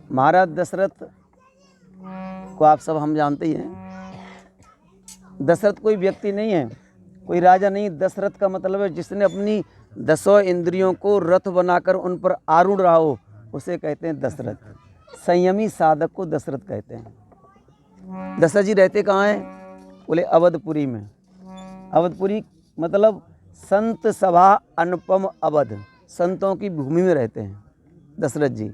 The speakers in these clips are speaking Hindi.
महाराज दशरथ को आप सब हम जानते ही हैं। दशरथ कोई व्यक्ति नहीं है, कोई राजा नहीं। दशरथ का मतलब है जिसने अपनी 10 इंद्रियों को रथ बनाकर उन पर आरूढ़ रहा हो, उसे कहते हैं दशरथ। संयमी साधक को दशरथ कहते हैं। दशरथ जी रहते कहाँ हैं? बोले अवधपुरी में। अवधपुरी मतलब संत सभा अनुपम अवध, संतों की भूमि में रहते हैं दशरथ जी।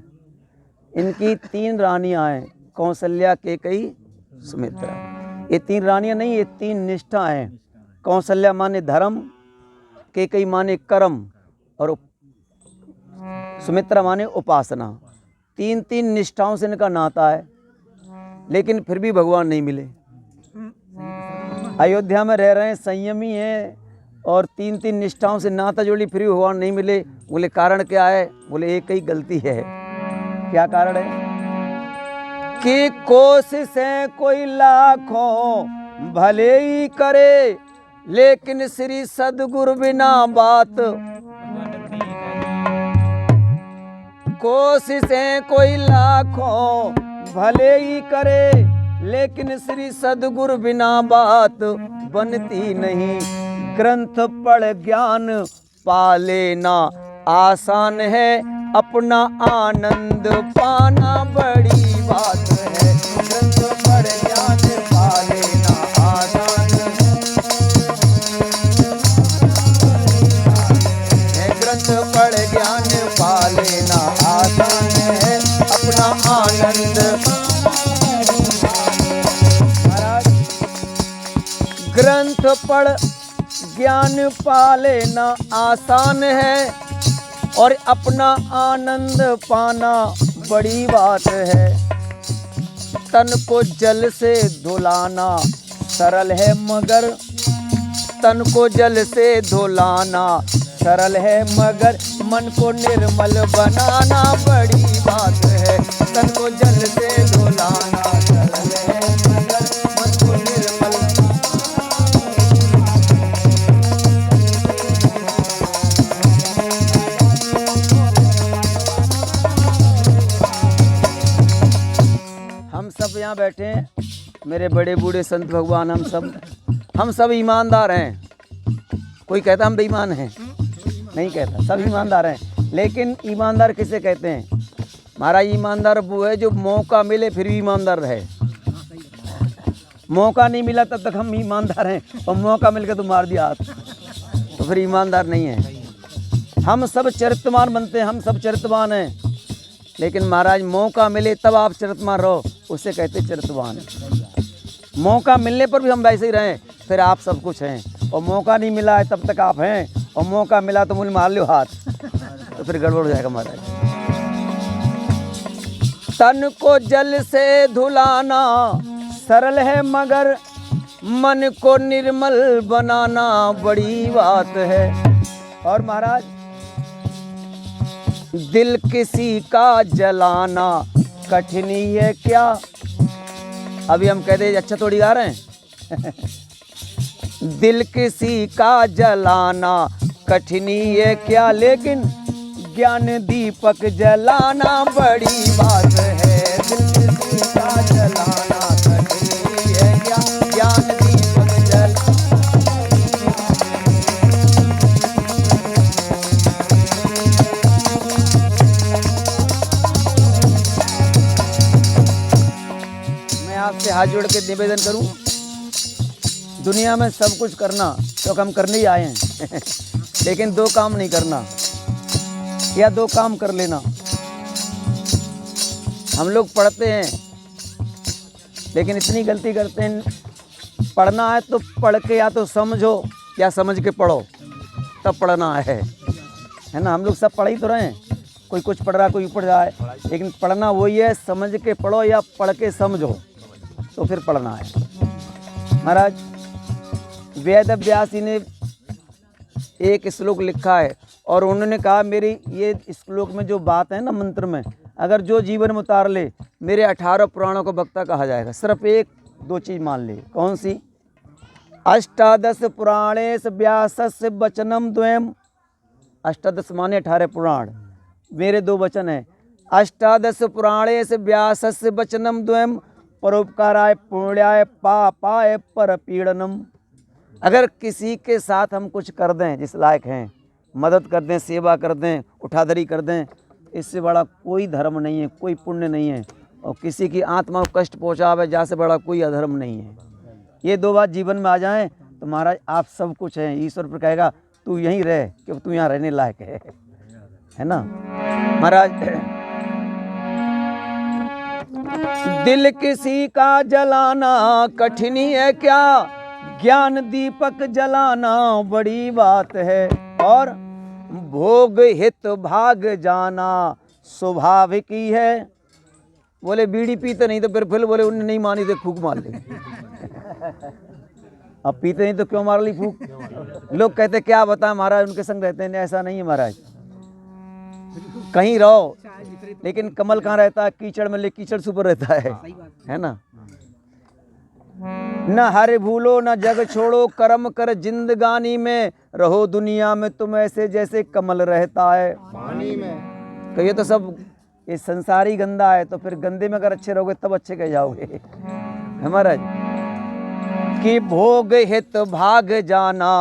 इनकी 3 रानियाँ हैं, कौशल्या, कैकेयी, सुमित्रा। ये 3 रानियाँ नहीं, ये 3 निष्ठा हैं। कौशल्या माने धर्म, कैकेयी माने कर्म और सुमित्रा माने उपासना। 3 निष्ठाओं से इनका नाता है, लेकिन फिर भी भगवान नहीं मिले। अयोध्या में रह रहे हैं, संयमी हैं और 3 निष्ठाओं से नाता जोड़ी, फिर भी भगवान नहीं मिले। बोले कारण क्या है? बोले एक ही गलती है। क्या कारण है? कि कोशिशें कोई लाखों भले ही करे, लेकिन श्री सद्गुरु बिना बात। कोशिशें कोई लाखों भले ही करे, लेकिन श्री सद्गुरु बिना बात बनती नहीं। ग्रंथ पढ़ ज्ञान पा लेना आसान है, अपना आनंद पाना बड़ी बात है। ग्रंथ पढ़ ज्ञान पा लेना आसान है, ग्रंथ पढ़ ज्ञान पा लेना आसान है, अपना आनंद। ग्रंथ पढ़ ज्ञान पा लेना आसान है और अपना आनंद पाना बड़ी बात है। तन को जल से धुलाना सरल है, मगर तन को जल से धुलाना सरल है, मगर मन को निर्मल बनाना बड़ी बात है। तन को जल से धुलाना सरल है, मगर मन को निर्मल। हम सब यहाँ बैठे हैं, मेरे बड़े बूढ़े संत भगवान, हम सब ईमानदार हैं। कोई कहता हम बेईमान हैं? नहीं कहता, सब ईमानदार हैं। लेकिन ईमानदार किसे कहते हैं? महाराज ईमानदार वो है जो मौका मिले फिर भी ईमानदार रहे। मौका नहीं मिला तब तक हम ईमानदार हैं, और मौका मिल गया तो मार दिया हाथ, तो फिर ईमानदार नहीं है। हम सब चरित्रवान बनते हैं, हम सब चरित्रवान हैं, लेकिन महाराज मौका मिले तब आप चरित्रवान रहो, उसे कहते चरित्रवान। मौका मिलने पर भी हम वैसे ही रहें, फिर आप सब कुछ हैं। और मौका नहीं मिला है तब तक आप हैं, और मौका मिला तो मुझे मार लो हाथ, तो फिर गड़बड़ हो जाएगा महाराज। तन को जल से धुलाना सरल है, मगर मन को निर्मल बनाना बड़ी बात है। और महाराज दिल किसी का जलाना कठिन ही है क्या? अभी हम कहते अच्छा थोड़ी गा रहे हैं। दिल किसी का जलाना कठिन ही है क्या, लेकिन ज्ञान दीपक जलाना बड़ी बात है। दिल किसी का जलाना कठिन ही है क्या, ज्ञान दीपक जल। आपसे हाथ जोड़ के निवेदन करूं, दुनिया में सब कुछ करना तो हम करने ही आए हैं। लेकिन 2 काम नहीं करना, या 2 काम कर लेना। हम लोग पढ़ते हैं, लेकिन इतनी गलती करते हैं, पढ़ना है तो पढ़ के या तो समझो या समझ के पढ़ो, तब पढ़ना है ना। हम लोग सब पढ़ ही तो रहे हैं, कोई कुछ पढ़ रहा, कोई पढ़ रहा है, लेकिन पढ़ना वही है, समझ के पढ़ो या पढ़ के समझो, तो फिर पढ़ना है। महाराज वेद व्यास जी ने एक श्लोक लिखा है, और उन्होंने कहा मेरी ये श्लोक में जो बात है ना, मंत्र में, अगर जो जीवन में उतार ले, मेरे 18 पुराणों को वक्ता कहा जाएगा। सिर्फ 1-2 चीज़ मान ले। कौन सी? अष्टादश पुराणेश व्यासस्य वचनम द्वयम। अष्टादश माने 18 पुराण, मेरे 2 वचन हैं। अष्टादश पुराणेश व्यासस्य वचनम द्वयम परोपकाराय पुण्याय पापाय परपीड़नम। अगर किसी के साथ हम कुछ कर दें जिस लायक हैं, मदद कर दें, सेवा कर दें, उठाधरी कर दें, इससे बड़ा कोई धर्म नहीं है, कोई पुण्य नहीं है। और किसी की आत्मा को कष्ट पहुँचावे जैसे बड़ा कोई अधर्म नहीं है। ये दो बात जीवन में आ जाएं तो महाराज आप सब कुछ हैं। ईश्वर पर कहेगा तू यहीं रह, क्योंकि तू यहाँ रहने लायक है ना महाराज। दिल किसी का जलाना कठिन है क्या, ज्ञान दीपक जलाना बड़ी बात है। और भोग हित भाग जाना स्वाभाविक ही है। बोले बीड़ी पीते नहीं तो फिर बोले उन्हें नहीं मानी तो फूक मार ले। अब पीते नहीं तो क्यों मार ली फूक। लोग कहते क्या बताएं महाराज उनके संग रहते हैं। ऐसा नहीं है महाराज, कहीं रहो लेकिन कमल कहाँ रहता है, कीचड़ में, ले कीचड़ से ऊपर रहता है ना। न हर भूलो न जग छोड़ो, कर्म कर जिंदगानी में, रहो दुनिया में तुम ऐसे जैसे कमल रहता है पानी में। तो ये तो सब ये संसारी गंदा है, तो फिर गंदे में अगर अच्छे रहोगे तब अच्छे कह जाओगे महाराज। कि भोग हित भाग जाना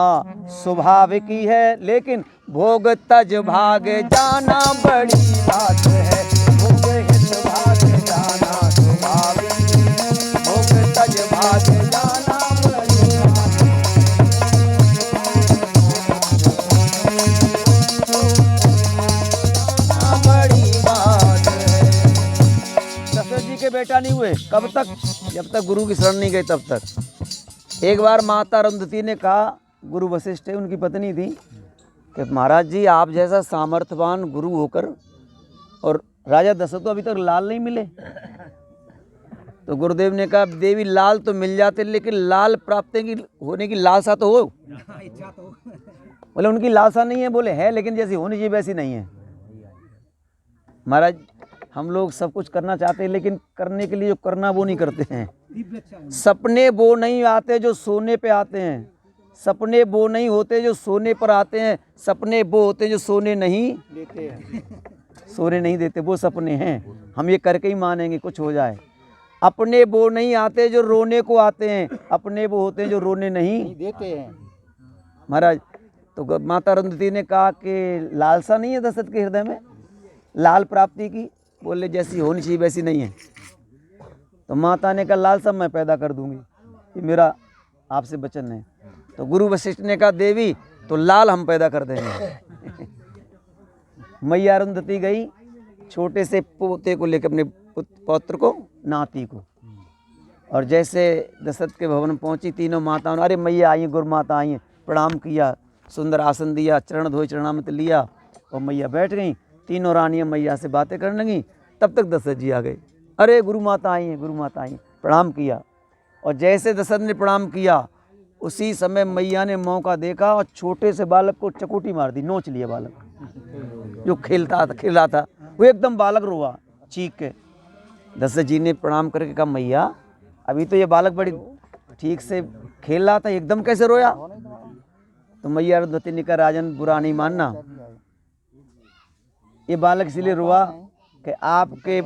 स्वाभाविक ही है, लेकिन भोग तज भाग जाना बड़ी बात है। भोग हित भाग जाना स्वाभाविक, भोग तज भाग जाना बड़ी बात है। दशरथ जी के बेटा नहीं हुए कब तक, जब तक गुरु की शरण नहीं गए तब तक। एक बार माता अरुंधति ने कहा, गुरु वशिष्ठ उनकी पत्नी थी, कि महाराज जी आप जैसा सामर्थ्यवान गुरु होकर और राजा दशरथ को अभी तक लाल नहीं मिले। तो गुरुदेव ने कहा देवी लाल तो मिल जाते लेकिन लाल प्राप्त की होने की लालसा तो हो। बोले उनकी लालसा नहीं है। बोले है लेकिन जैसी होनी चाहिए वैसी नहीं है। महाराज हम लोग सब कुछ करना चाहते हैं लेकिन करने के लिए जो करना वो नहीं करते हैं। सपने वो नहीं आते जो सोने पे आते हैं, सपने वो नहीं होते जो सोने पर आते हैं, सपने वो होते हैं जो सोने नहीं देते हैं। सोने नहीं देते वो सपने हैं, हम ये करके ही मानेंगे कुछ हो जाए। अपने वो नहीं आते जो रोने को आते हैं, अपने वो होते हैं जो रोने नहीं देते हैं महाराज। तो माता अरुंधति ने कहा कि लालसा नहीं है दशरथ के हृदय में लाल प्राप्ति की। बोले जैसी होनी चाहिए वैसी नहीं है। तो माता ने कहा लालसा मैं पैदा कर दूंगी, ये मेरा आपसे वचन है। तो गुरु वशिष्ठ ने कहा देवी तो लाल हम पैदा कर देंगे। मैया अरुंधति गई छोटे से पोते को लेकर, अपने पौत्र को, नाती को, और जैसे दशरथ के भवन पहुंची तीनों माताओं ने, अरे मैया आई, गुरु माता आई, प्रणाम किया, सुंदर आसन दिया, चरण धोए, चरणामृत लिया और मैया बैठ गई। तीनों रानियां मैया से बातें करने लगी। तब तक दशरथ जी आ गए। अरे गुरु माता आई हैं, गुरु माता आई, प्रणाम किया। और जैसे दशरथ ने प्रणाम किया उसी समय मैया ने मौका देखा और छोटे से बालक को चकोटी मार दी, नोच लिया बालक जो खेल रहा था। वो एकदम बालक रोआ चीख के। दशरथ जी ने प्रणाम करके कहा मैया अभी तो ये बालक बड़ी ठीक से खेल रहा था, एकदम कैसे रोया। तो मैया अरुंधति ने कहा राजन बुरा नहीं मानना, ये बालक इसलिए रोआ कि आपके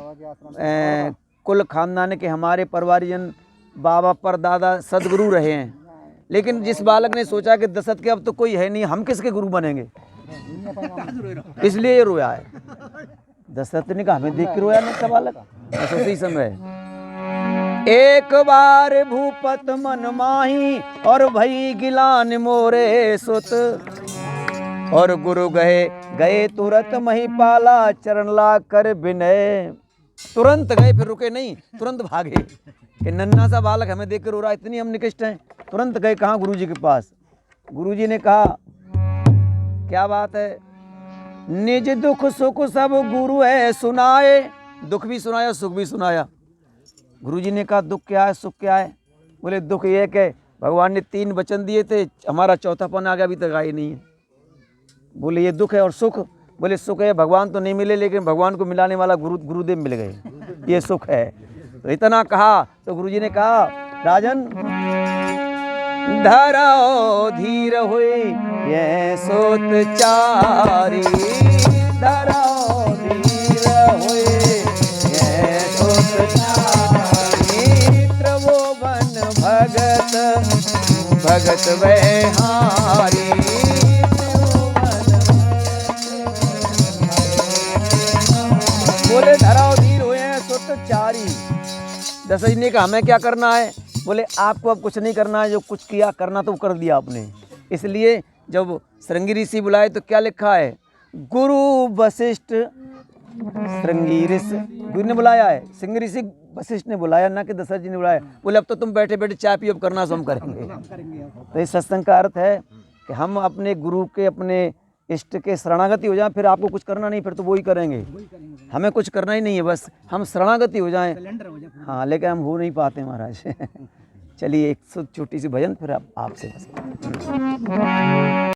कुल खानदान के हमारे परिवारजन बाबा परदादा सदगुरु रहे हैं, लेकिन जिस बालक ने सोचा कि दशरथ के अब तो कोई है नहीं, हम किसके गुरु बनेंगे, इसलिए ये रोया है। दशरथ ने कहा हमें देख के रोया नहीं था बालक। बस उसी समय एक बार भूपत मन माही और भई गिलान मोरे सुत, और गुरु गए तुरंत महिपाला चरण ला कर विनय। तुरंत गए, फिर रुके नहीं, तुरंत भागे कि नन्हा सा बालक हमें देख कर रो रहा, इतनी हम निकृष्ट हैं। तुरंत गए कहाँ, गुरुजी के पास। गुरुजी ने कहा क्या बात है, निज दुख सुख सब गुरु है सुनाए। दुख भी सुनाया, सुख भी सुनाया। गुरुजी ने कहा दुख क्या है, सुख क्या है। बोले दुख ये कि भगवान ने 3 वचन दिए थे, हमारा चौथापन आ गया, अभी तक आई नहीं है। बोले ये दुख है। और सुख, बोले सुख है भगवान तो नहीं मिले लेकिन भगवान को मिलाने वाला गुरुदेव मिल गए, ये सुख है। तो इतना कहा तो गुरुजी ने कहा राजन धरो धीर हुई ये सोत चारी, धरो धीर हुई जगत बहारी। बोले धराओ धीर हुए हैं सुत चारी। दशरथ जी ने कहा हमें क्या करना है? बोले आपको अब कुछ नहीं करना है, जो कुछ किया करना तो कर दिया आपने। इसलिए जब श्रृंगी ऋषि बुलाए तो क्या लिखा है? गुरु वशिष्ठ श्रृंगी ऋषि, गुरु ने बुलाया है, श्रृंगी ऋषि वशिष्ठ ने बुलाया, ना कि दशरथ जी ने बुलाया। बोले अब तो तुम बैठे बैठे चाय पियो, अब करना सो हम करेंगे। तो इस सत्संग का अर्थ है कि हम अपने गुरु के, अपने इष्ट के शरणागति हो जाएं, फिर आपको कुछ करना नहीं, फिर तो वो ही करेंगे। हमें कुछ करना ही नहीं है, बस हम शरणागति हो जाएं। हाँ, लेकिन हम हो नहीं पाते महाराज। चलिए एक छोटी सी भजन, फिर आपसे बस।